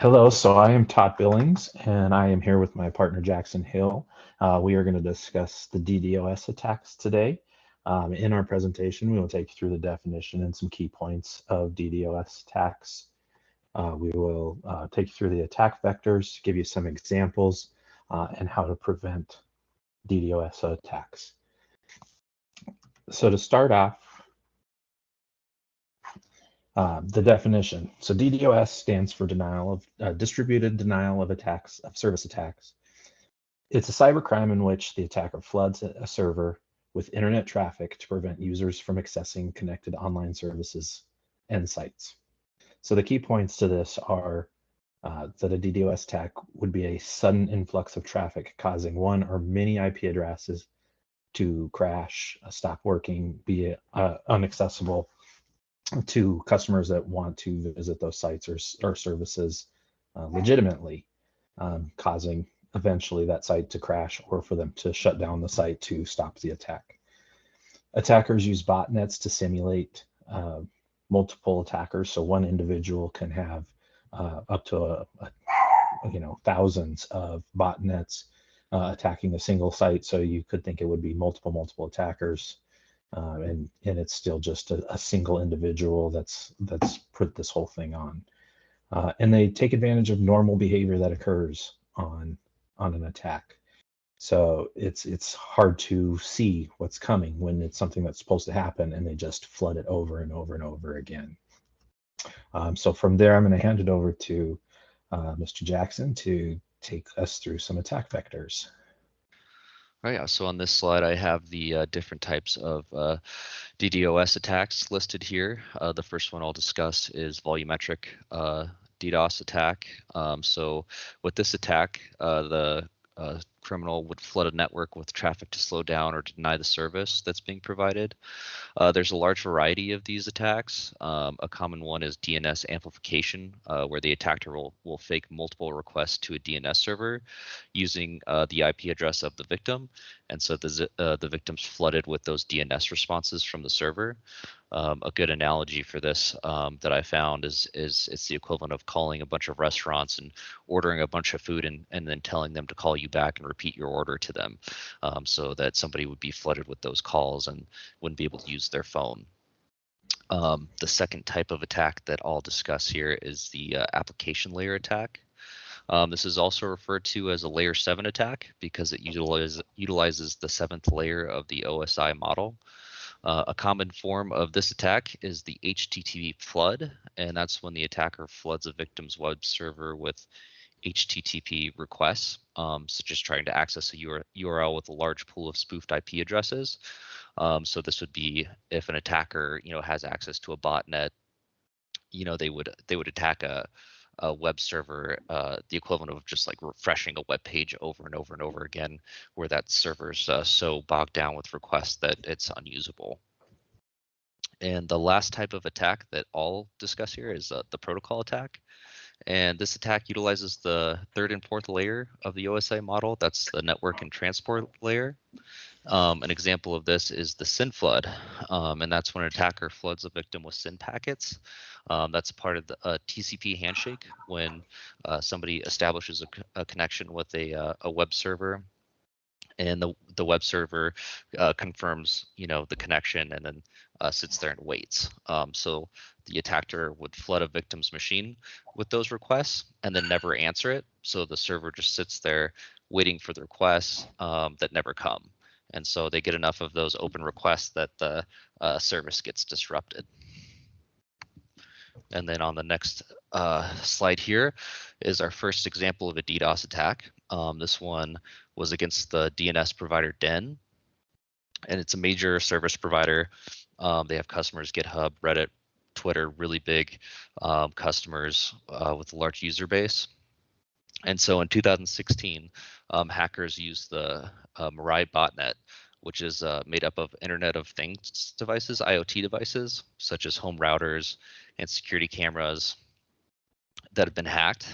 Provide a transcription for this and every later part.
Hello, so I am Todd Billings, and I am here with my partner Jackson Hill. We are going to discuss the DDoS attacks today. In our presentation, we will take you through the definition and some key points of DDoS attacks. We will take you through the attack vectors, give you some examples, and how to prevent DDoS attacks. So to start off, the definition. So DDoS stands for distributed denial of attacks, of service attacks. It's a cybercrime in which the attacker floods a server with internet traffic to prevent users from accessing connected online services and sites. So the key points to this are that a DDoS attack would be a sudden influx of traffic causing one or many IP addresses to crash, stop working, be inaccessible to customers that want to visit those sites or services legitimately, causing eventually that site to crash or for them to shut down the site to stop the attack. Attackers use botnets to simulate multiple attackers, so one individual can have up to thousands of botnets attacking a single site. So you could think it would be multiple attackers. And it's still just a single individual that's put this whole thing on. And they take advantage of normal behavior that occurs on an attack. So it's hard to see what's coming when it's something that's supposed to happen, and they just flood it over and over and over again. So from there, I'm going to hand it over to Mr. Jackson to take us through some attack vectors. Right, yeah, so on this slide, I have the different types of DDoS attacks listed here. The first one I'll discuss is volumetric DDoS attack. So with this attack, the criminal would flood a network with traffic to slow down or deny the service that's being provided. There's a large variety of these attacks. A common one is DNS amplification, where the attacker will fake multiple requests to a DNS server using the IP address of the victim. And so the victim's flooded with those DNS responses from the server. A good analogy for this that I found is it's the equivalent of calling a bunch of restaurants and ordering a bunch of food and then telling them to call you back and repeat your order to them, so that somebody would be flooded with those calls and wouldn't be able to use their phone. The second type of attack that I'll discuss here is the application layer attack. This is also referred to as a layer 7 attack because it utilizes the 7th layer of the OSI model. A common form of this attack is the HTTP flood, and that's when the attacker floods a victim's web server with HTTP requests, such as trying to access a URL with a large pool of spoofed IP addresses. So this would be if an attacker, has access to a botnet, they would attack a web server, the equivalent of just like refreshing a web page over and over and over again, where that server's so bogged down with requests that it's unusable. And the last type of attack that I'll discuss here is the protocol attack. And this attack utilizes the 3rd and 4th layer of the OSI model. That's the network and transport layer. An example of this is the SYN flood, and that's when an attacker floods a victim with SYN packets. That's part of the TCP handshake when somebody establishes a connection with a web server, and the web server confirms the connection and then sits there and waits. So the attacker would flood a victim's machine with those requests and then never answer it. So the server just sits there waiting for the requests that never come. And so they get enough of those open requests that the service gets disrupted. And then on the next slide here is our first example of a DDoS attack. This one was against the DNS provider DEN, and it's a major service provider. They have customers, GitHub, Reddit, Twitter, really big customers with a large user base. And so in 2016, hackers used the Mirai botnet, which is made up of Internet of Things devices, IoT devices, such as home routers and security cameras that have been hacked.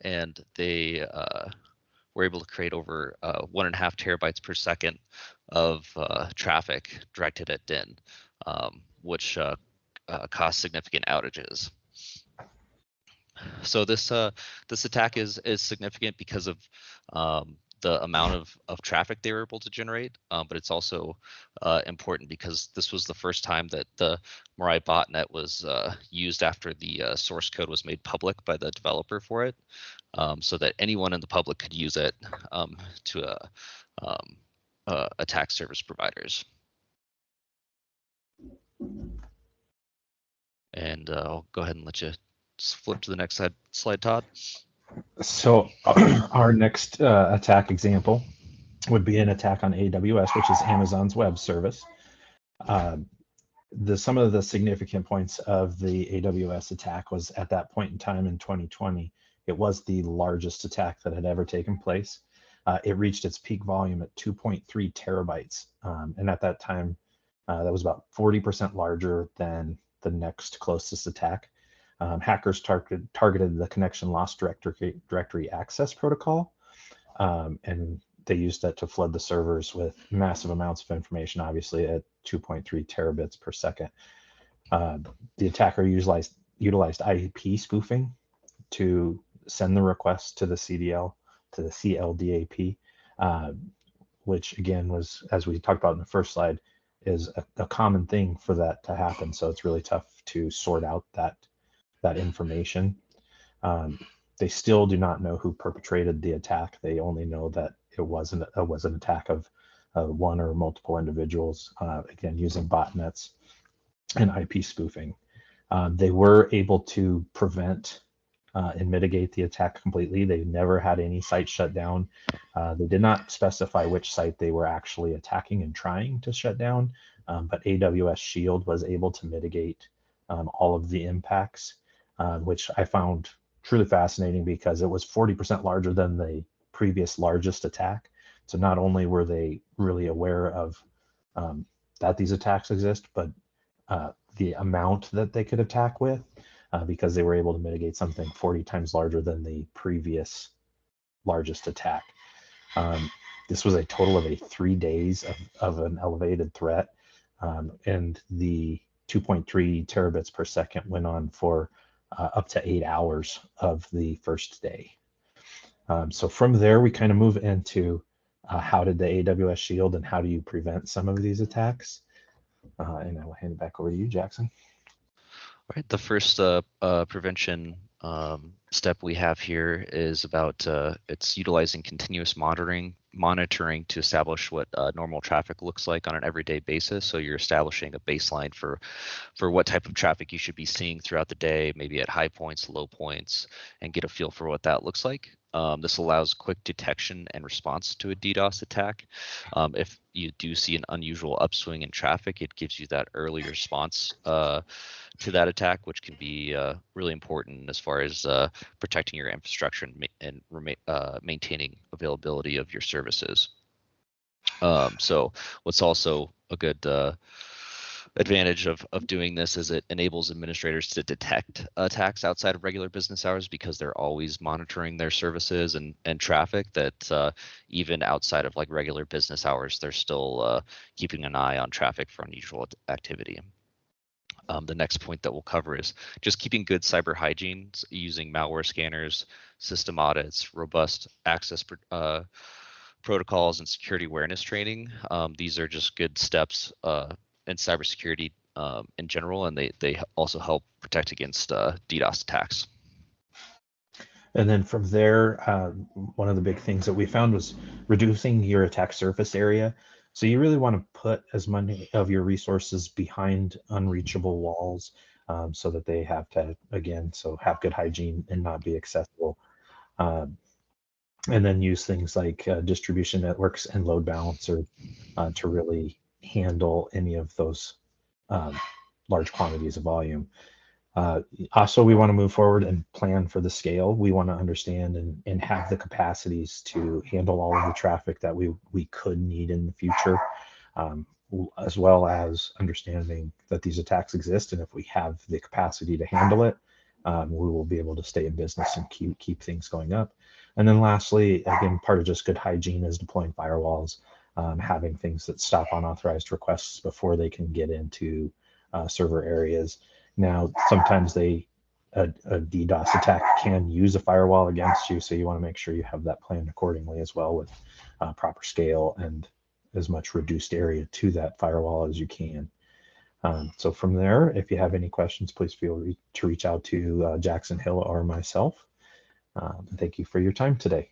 And they were able to create over 1.5 terabytes per second of traffic directed at DIN, which caused significant outages. So this attack is significant because of the amount of traffic they were able to generate, but it's also important because this was the first time that the Mirai botnet was used after the source code was made public by the developer for it, so that anyone in the public could use it to um, attack service providers. And I'll go ahead and let you flip to the next slide, Todd. So our next attack example would be an attack on AWS, which is Amazon's web service. Some of the significant points of the AWS attack was at that point in time in 2020, it was the largest attack that had ever taken place. It reached its peak volume at 2.3 terabytes. And at that time, that was about 40% larger than the next closest attack. Hackers targeted the connection loss directory access protocol, and they used that to flood the servers with massive amounts of information, obviously at 2.3 terabits per second. The attacker utilized IP spoofing to send the request to the CDL, to the CLDAP, which again was, as we talked about in the first slide, is a common thing for that to happen. So it's really tough to sort out that information. They still do not know who perpetrated the attack. They only know that it was an attack of one or multiple individuals, again, using botnets and IP spoofing. They were able to prevent and mitigate the attack completely. They never had any sites shut down. They did not specify which site they were actually attacking and trying to shut down, but AWS Shield was able to mitigate all of the impacts, which I found truly fascinating because it was 40% larger than the previous largest attack. So not only were they really aware of that these attacks exist, but the amount that they could attack with, because they were able to mitigate something 40 times larger than the previous largest attack. This was a total of 3 days of an elevated threat, and the 2.3 terabits per second went on for up to 8 hours of the first day. So from there, we kind of move into how did the AWS Shield and how do you prevent some of these attacks? And I will hand it back over to you, Jackson. All right, the first prevention step we have here is about it's utilizing continuous monitoring to establish what normal traffic looks like on an everyday basis. So you're establishing a baseline for what type of traffic you should be seeing throughout the day, maybe at high points, low points, and get a feel for what that looks like. This allows quick detection and response to a DDoS attack. If you do see an unusual upswing in traffic, it gives you that early response to that attack, which can be really important as far as protecting your infrastructure and maintaining availability of your services. So what's also a good advantage of doing this is it enables administrators to detect attacks outside of regular business hours because they're always monitoring their services and traffic that even outside of like regular business hours, they're still keeping an eye on traffic for unusual activity. The next point that we'll cover is just keeping good cyber hygiene using malware scanners, system audits, robust access protocols, and security awareness training. These are just good steps in cybersecurity in general, and they also help protect against DDoS attacks. And then from there, one of the big things that we found was reducing your attack surface area. So you really want to put as many of your resources behind unreachable walls, so that they have to, again, so have good hygiene and not be accessible. And then use things like distribution networks and load balancer to really handle any of those large quantities of volume. Also, we want to move forward and plan for the scale. We want to understand and have the capacities to handle all of the traffic that we could need in the future, as well as understanding that these attacks exist. And if we have the capacity to handle it, we will be able to stay in business and keep things going up. And then lastly, again, part of just good hygiene is deploying firewalls, having things that stop unauthorized requests before they can get into server areas. Now, sometimes they a DDoS attack can use a firewall against you. So you want to make sure you have that planned accordingly as well, with proper scale and as much reduced area to that firewall as you can. So from there, if you have any questions, please feel to reach out to Jackson Hill or myself. Thank you for your time today.